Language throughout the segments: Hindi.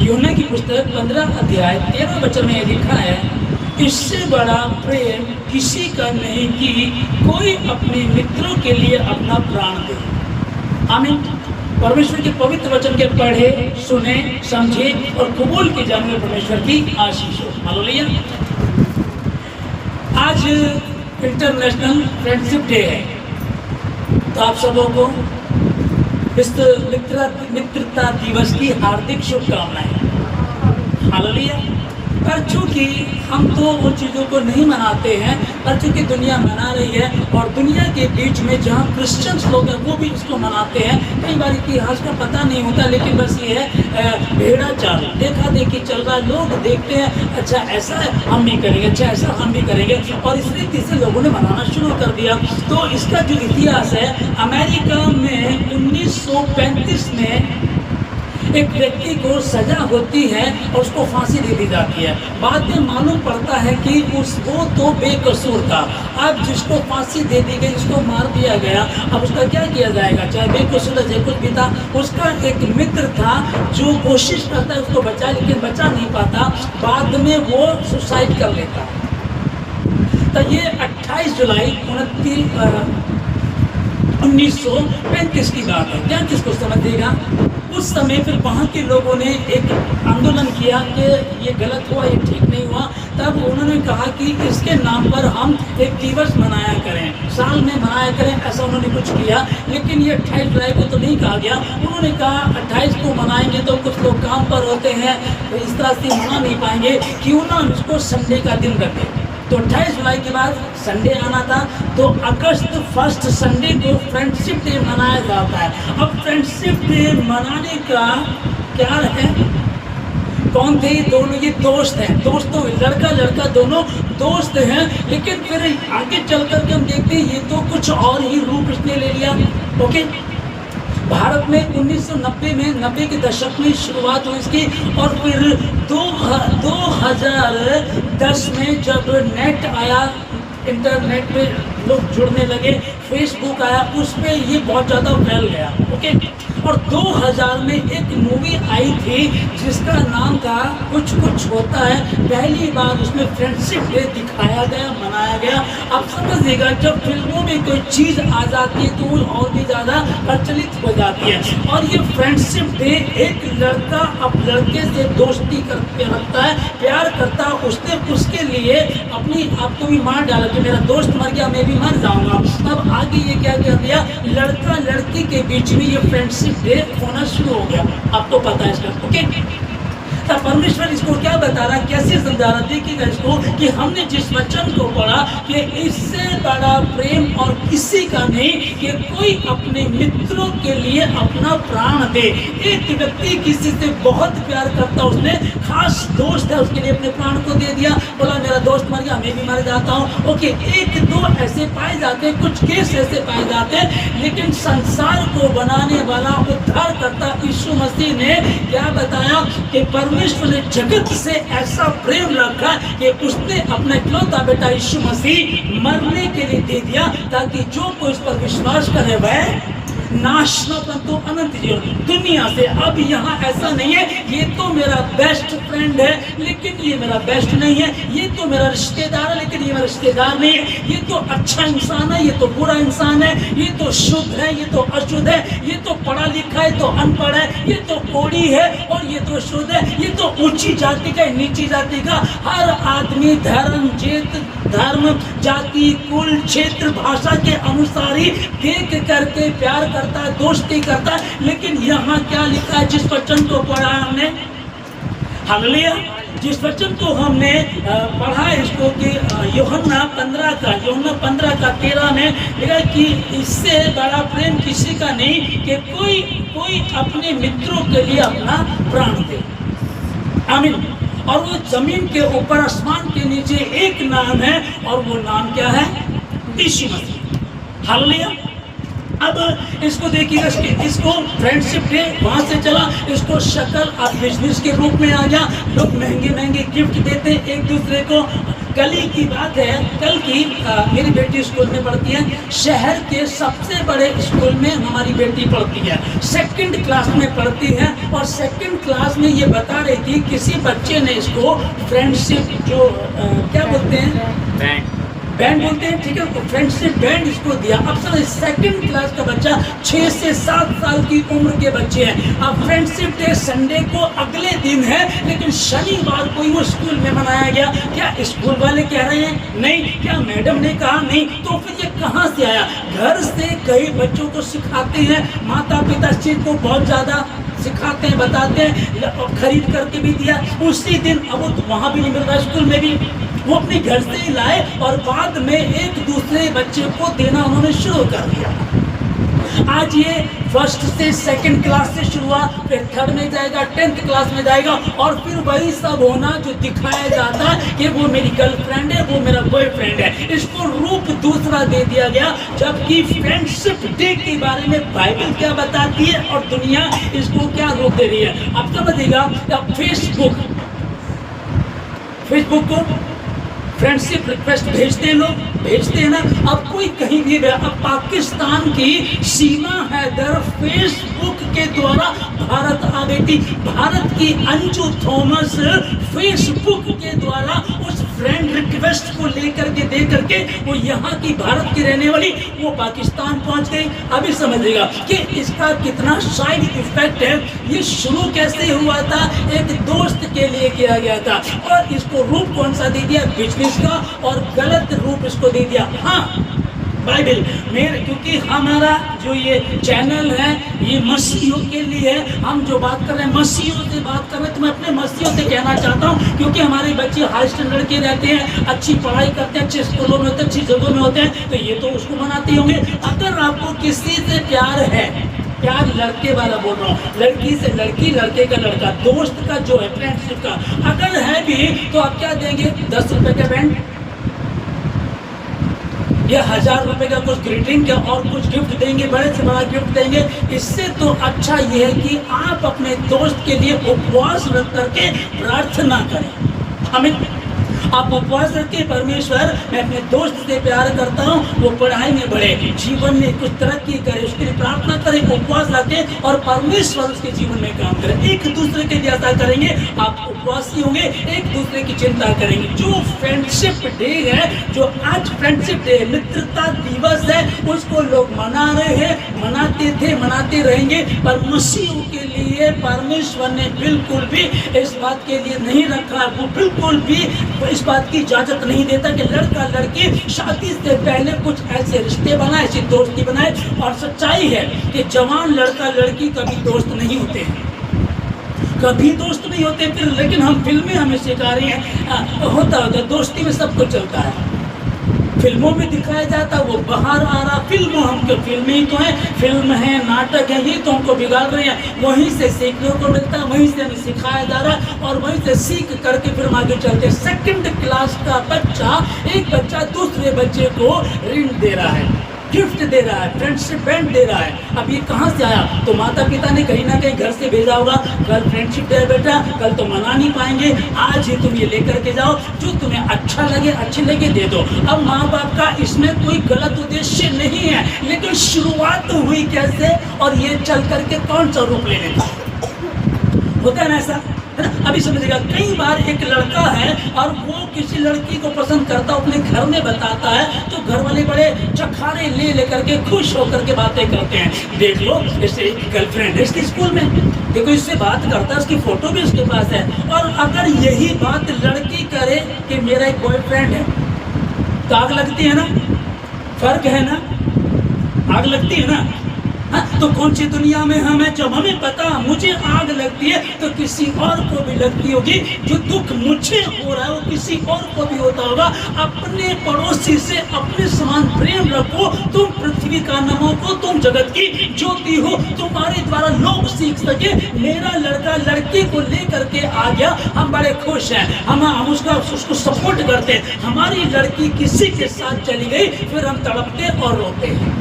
यूहन्ना की पुस्तक 15 अध्याय 13 वचन में लिखा है, इससे बड़ा प्रेम किसी का नहीं कि कोई अपने मित्रों के लिए अपना प्राण दे। आमीन। परमेश्वर के पवित्र वचन के पढ़े, सुने, समझे और कबूल की जाने में परमेश्वर की आशीष हो। हालेलुया। आज इंटरनेशनल फ्रेंडशिप डे है, तो आप सबों को मित्रता दिवस की हार्दिक शुभकामनाएं। हालेलुया। पर चूंकि हम तो उन चीज़ों को नहीं मनाते हैं, पर चूंकि दुनिया मना रही है और दुनिया के बीच में जहाँ क्रिश्चियंस लोग हैं वो भी इसको मनाते हैं। कई बार इतिहास का पता नहीं होता, लेकिन बस ये है भेड़ा चाल, देखा देखी चल रहा है। लोग देखते हैं, अच्छा ऐसा है हम भी करेंगे, अच्छा ऐसा हम भी करेंगे, और इस रीति से लोगों ने मनाना शुरू कर दिया। तो इसका जो इतिहास है, अमेरिका में 1935 में एक व्यक्ति को सजा होती है और उसको फांसी दे दी जाती है। बाद में मालूम पड़ता है कि वो तो बेकसूर था। अब जिसको फांसी दे दी गई, जिसको मार दिया गया, अब उसका क्या किया जाएगा? चाहे बेकसूर है, कुछ भी था, उसका एक मित्र था जो कोशिश करता है उसको बचाए, लेकिन बचा नहीं पाता। बाद में वो सुसाइड कर लेता है। तो ये 28 जुलाई 1935 की बात है। क्या किसको समझेगा? उस समय फिर वहाँ के लोगों ने एक आंदोलन किया कि ये गलत हुआ, ये ठीक नहीं हुआ। तब उन्होंने कहा कि इसके नाम पर हम एक दिवस मनाया करें, साल में मनाया करें, ऐसा उन्होंने कुछ किया। लेकिन ये 28 जुलाई को तो नहीं कहा गया। उन्होंने कहा 28 को मनाएंगे तो कुछ लोग काम पर होते हैं, तो इस तरह से मना नहीं पाएंगे, क्यों ना इसको संडे का दिन रखें। तो 28 जुलाई के बाद संडे आना था, तो अगस्त 1 संडे को फ्रेंडशिप डे मनाया जाता है। अब फ्रेंडशिप डे मनाने का क्या है? कौन थे ये दोनों? ये दोस्त हैं, दोस्तों, लड़का लड़का दोनों दोस्त हैं। लेकिन फिर आगे चल कर के हम देखते हैं ये तो कुछ और ही रूप इसने ले लिया। ओके, भारत में 1990 में, 90 के दशक में शुरुआत हुई इसकी, और फिर 2010 में जब नेट आया, इंटरनेट पे लोग जुड़ने लगे, फेसबुक आया, उस पर ये बहुत ज़्यादा फैल गया। ओके, और 2000 में एक मूवी आई थी जिसका नाम था कुछ कुछ होता है। पहली बार उसमें फ्रेंडशिप डे दिखाया गया, मनाया गया। आप समझिएगा, जब फिल्मों में कोई चीज़ आ जाती है तो वो और भी ज़्यादा प्रचलित हो जाती है। और ये फ्रेंडशिप डे, एक लड़का अब लड़के से दोस्ती करके रखता है, प्यार करता है, उसने उसके लिए अपनी आपको भी मार डाला कि मेरा दोस्त मर गया, मैं भी मर जाऊँगा। अब आगे ये क्या कर दिया, लड़का लड़की के बीच में ये फ्रेंडशिप डे होना शुरू हो गया। आपको पता है इसका। ओके, तो परमेश्वर इसको क्या बता रहा, कैसे समझा रहा? देखिएगा इसको कि हमने जिस वचन को पढ़ा कि इससे बड़ा प्रेम और किसी का नहीं कि कोई अपने मित्रों के लिए अपना प्राण दे। एक व्यक्ति किसी से बहुत प्यार करता, उसने खास दोस्त है, उसके लिए अपने प्राण को दे दिया, बोला मेरा दोस्त मर गया, मैं भी मर जाता हूँ। ओके, एक दो ऐसे पाए जाते हैं, कुछ केस ऐसे पाए जाते हैं, लेकिन संसार को बनाने वाला उद्धार करता यीशु मसीह ने क्या बताया कि परमेश्वर ने जगत से ऐसा प्रेम रखा कि उसने अपना इकलौता बेटा यीशु मसीह मरने के लिए दे दिया, ताकि जो कोई उस पर विश्वास करे वह नाश न परंतु अनंत जीवन। दुनिया से अब यहाँ ऐसा नहीं है ये तो मेरा बेस्ट फ्रेंड है लेकिन ये मेरा बेस्ट नहीं है, ये तो मेरा रिश्तेदार है लेकिन ये मेरा रिश्तेदार नहीं है, ये तो अच्छा इंसान है, ये तो बुरा इंसान है, ये तो शुद्ध है, ये तो अशुद्ध है, ये तो पढ़ा लिखा है तो अनपढ़ है, ये तो कोढ़ी है और ये तो शुद्ध है, ये तो ऊंची जाति का नीची जाति का। हर आदमी धर्म जाति कुल क्षेत्र भाषा के अनुसार ही देख करके प्यार करता है, दोस्ती करता है। लेकिन यहाँ क्या लिखा है, जिस वचन को पढ़ा हमने, हालेलुया, जिस वचन को हमने पढ़ा इसको कि यूहन्ना 15 का 13 में लिखा कि इससे बड़ा प्रेम किसी का नहीं कि कोई अपने मित्रों के लिए अपना प्राण दे। आमीन। और वो जमीन के ऊपर आसमान के नीचे एक नाम है और वो नाम क्या है? यीशु मसीह। हालेलुया। अब इसको देखिएगा, इसको फ्रेंडशिप डे वहाँ से चला, इसको शक्ल अब बिजनेस के रूप में आ गया। लोग महंगे महंगे गिफ्ट देते हैं एक दूसरे को। कल ही की बात है, कल की मेरी बेटी स्कूल में पढ़ती है, शहर के सबसे बड़े स्कूल में हमारी बेटी पढ़ती है, 2nd क्लास में पढ़ती है। और 2nd क्लास में ये बता रही थी किसी बच्चे ने इसको फ्रेंडशिप जो क्या बोलते हैं, बैंड बोलते हैं, ठीक है, तो फ्रेंडशिप बैंड इसको दिया। अब सर 2nd क्लास का बच्चा, 6 से 7 साल की उम्र के बच्चे हैं। अब फ्रेंडशिप डे संडे को अगले दिन है, लेकिन शनिवार को ही वो स्कूल में मनाया गया। क्या स्कूल वाले कह रहे हैं नहीं, क्या मैडम ने कहा नहीं, तो फिर ये कहाँ से आया? घर से कई बच्चों को सिखाते हैं, माता पिता इस चीज को बहुत ज़्यादा सिखाते हैं, बताते हैं, खरीद करके भी दिया उसी दिन। अब वो वहाँ भी नहीं मिल रहा, स्कूल में भी वो अपने घर से ही लाए और बाद में एक दूसरे बच्चे को देना उन्होंने शुरू कर दिया। आज ये 1st से 2nd क्लास से शुरू हुआ, फिर 3rd में जाएगा, 10th क्लास में जाएगा, और फिर वही सब होना जो दिखाया जाता है कि वो मेरी गर्लफ्रेंड है, वो मेरा बॉयफ्रेंड है। इसको रूप दूसरा दे दिया गया, जबकि फ्रेंडशिप डे के बारे में बाइबल क्या बताती है और दुनिया इसको क्या रूप दे रही है। अब समझिएगा, अब फेसबुक को फ्रेंडशिप रिक्वेस्ट भेजते हैं लोग, भेजते हैं ना। अब कोई कहीं भी गया, अब पाकिस्तान की सीमा हैदर फेसबुक के द्वारा भारत आ गई थी। भारत की अंजू थॉमस फेसबुक के द्वारा उस फ्रेंड रिक्वेस्ट को लेकर के दे करके वो यहाँ की भारत की रहने वाली वो पाकिस्तान पहुँच गई। अभी समझिएगा कि इसका कितना साइड इफेक्ट है। ये शुरू कैसे हुआ था, एक दोस्त के लिए किया गया था, और इसको रूप कौन सा दे दिया, बिजनेस का, और गलत रूप इसको दे दिया। हाँ, बाइबल मेरे, क्योंकि हमारा जो ये चैनल है ये मसीहों के लिए है, हम जो बात कर रहे हैं मसीहों से बात कर रहे हैं, तो मैं अपने मसीहों से कहना चाहता हूँ, क्योंकि हमारे बच्चे हाई स्टैंडर्ड के रहते हैं, अच्छी पढ़ाई करते हैं, अच्छे स्कूलों में होते हैं, अच्छी जगहों में होते हैं, तो ये तो उसको मनाते होंगे। अगर आपको किसी से प्यार है, प्यार लड़के वाला बोल रहा हूँ, लड़की से लड़की, लड़के का लड़का, दोस्त का जो है फ्रेंडशिप का अगर है भी, तो आप क्या देंगे, 10 रुपए का बैंड या 1000 रुपए का कुछ ग्रीटिंग का और कुछ गिफ्ट देंगे, बड़े से बड़ा गिफ्ट देंगे। इससे तो अच्छा ये है कि आप अपने दोस्त के लिए उपवास रख करके प्रार्थना करें। हमें आप उपवास रखिए, परमेश्वर मैं अपने दोस्त से प्यार करता हूँ, वो पढ़ाई में बढ़े, जीवन में कुछ तरक्की करे, उसके लिए प्रार्थना करें, उपवास रखें और परमेश्वर उसके जीवन में काम करें। एक दूसरे के लिए ऐसा करेंगे, आप उपवासी होंगे, एक दूसरे की चिंता करेंगे। जो फ्रेंडशिप डे है, जो आज फ्रेंडशिप डे मित्रता दिवस है, उसको लोग मना रहे हैं, मनाते थे, मनाते रहेंगे, पर मसीहों के लिए परमेश्वर ने बिल्कुल भी इस बात के लिए नहीं रखा। वो बिल्कुल भी इस बात की इजाजत नहीं देता कि लड़का लड़की शादी से पहले कुछ ऐसे रिश्ते बनाए, ऐसी दोस्ती बनाए। और सच्चाई है कि जवान लड़का लड़की कभी दोस्त नहीं होते हैं, कभी दोस्त नहीं होते। फिर लेकिन हम फिल्में हमें सिखा रही हैं होता दोस्ती में सब कुछ चलता है, फिल्मों में दिखाया जाता, वो बाहर आ रहा। फिल्में ही तो हैं, फिल्म है, नाटक है, ये तो हमको बिगाड़ रहे हैं। वहीं से सीखने को मिलता है, वहीं से हमें सिखाया जा रहा है और वहीं से सीख करके फिर हम आगे चलते हैं। 2nd क्लास का बच्चा, एक बच्चा दूसरे बच्चे को ऋण दे रहा है, गिफ्ट दे रहा है, फ्रेंडशिप बैंड दे रहा है। अब ये कहाँ से आया? तो माता पिता ने कहीं ना कहीं घर से भेजा होगा, कल फ्रेंडशिप डे बेटा, कल तो मना नहीं पाएंगे, आज ही तुम ये लेकर के जाओ, जो तुम्हें अच्छा लगे, अच्छे लगे दे दो। अब माँ बाप का इसमें कोई गलत उद्देश्य नहीं है, लेकिन शुरुआत हुई कैसे और ये चल करके कौन सा रूप लेने का होता है ना ऐसा। अभी समझिएगा, कई बार एक लड़का है और वो किसी लड़की को पसंद करता, अपने घर में बताता है, तो घर वाले बड़े चखारे ले लेकर के खुश होकर के बातें करते हैं। देख लो, जैसे गर्लफ्रेंड है इसके स्कूल में, देखो इससे बात करता है, उसकी फोटो भी उसके पास है। और अगर यही बात लड़की करे कि मेरा एक बॉयफ्रेंड है, तो आग लगती है ना, फर्क है ना, आग लगती है ना। हाँ, तो कौन सी दुनिया में हम हैं? जब हमें पता मुझे आग लगती है तो किसी और को भी लगती होगी। जो दुख मुझे हो रहा है वो किसी और को भी होता होगा। अपने पड़ोसी से अपने समान प्रेम रखो। तुम पृथ्वी का नमक हो, तुम जगत की ज्योति हो। तुम्हारे द्वारा लोग सीख सके। मेरा लड़का लड़की को लेकर के आ गया, हम बड़े खुश हैं, हम उसको सपोर्ट करते हैं। हमारी लड़की किसी के साथ चली गई, फिर हम तड़पते और रोते हैं।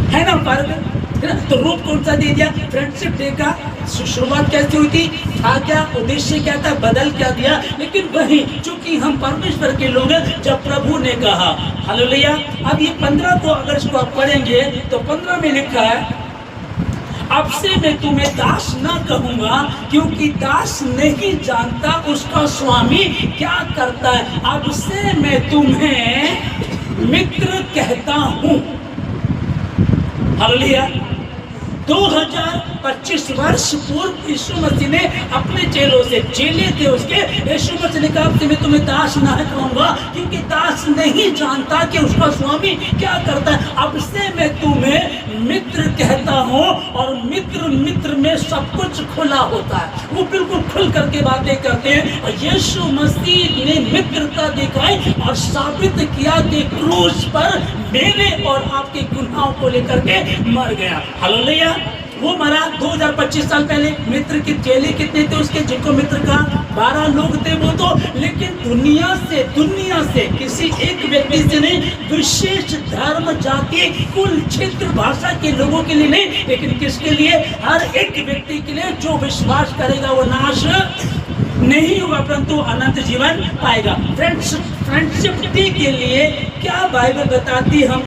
है ना फर्क, है ना। तो रूप कौन सा दे दिया? फ्रेंडशिप डे का शुरुआत कैसे हुई थी, था क्या, उद्देश्य क्या था, बदल क्या दिया। लेकिन वही चूंकि हम परमेश्वर के लोग हैं, जब प्रभु ने कहा, हालेलुया। अब ये 15 को अगर इसको आप पढ़ेंगे तो 15 में लिखा है, अब से मैं तुम्हें दास ना कहूंगा, क्योंकि दास नहीं जानता उसका स्वामी क्या करता है। अब से मैं तुम्हें मित्र कहता हूं। हालेलुया। 2025 वर्ष पूर्व यीशु मसीह ने अपने चेलों से, चेले थे उसके, यीशु मसीह ने कहा मैं तुम्हें दास ना कहूंगा, क्योंकि दास नहीं जानता कि उसका स्वामी क्या करता है। अब से मैं तुम्हें मित्र कहता हूं। और मित्र में सब कुछ खुला होता है, वो बिल्कुल खुल करके बातें करते हैं। और यीशु मसीह ने मित्रता दिखाई और साबित किया कि क्रूस पर मेरे और आपके गुनाहों को लेकर के मर गया। हालेलुया। वो मरा 2025 साल पहले। मित्र के चेले कितने थे उसके, जिनको मित्र का 12 लोग थे वो तो, लेकिन दुनिया से किसी एक व्यक्ति से नहीं, विशेष धर्म, जाति, कुल, क्षेत्र, भाषा के लोगों के लिए नहीं, लेकिन किसके लिए? हर एक व्यक्ति के लिए। जो विश्वास करेगा वो नाश नहीं होगा परंतु अनंत जीवन पाएगा। फ्रेंडशिप डे के लिए क्या बाइबल बताती है? हम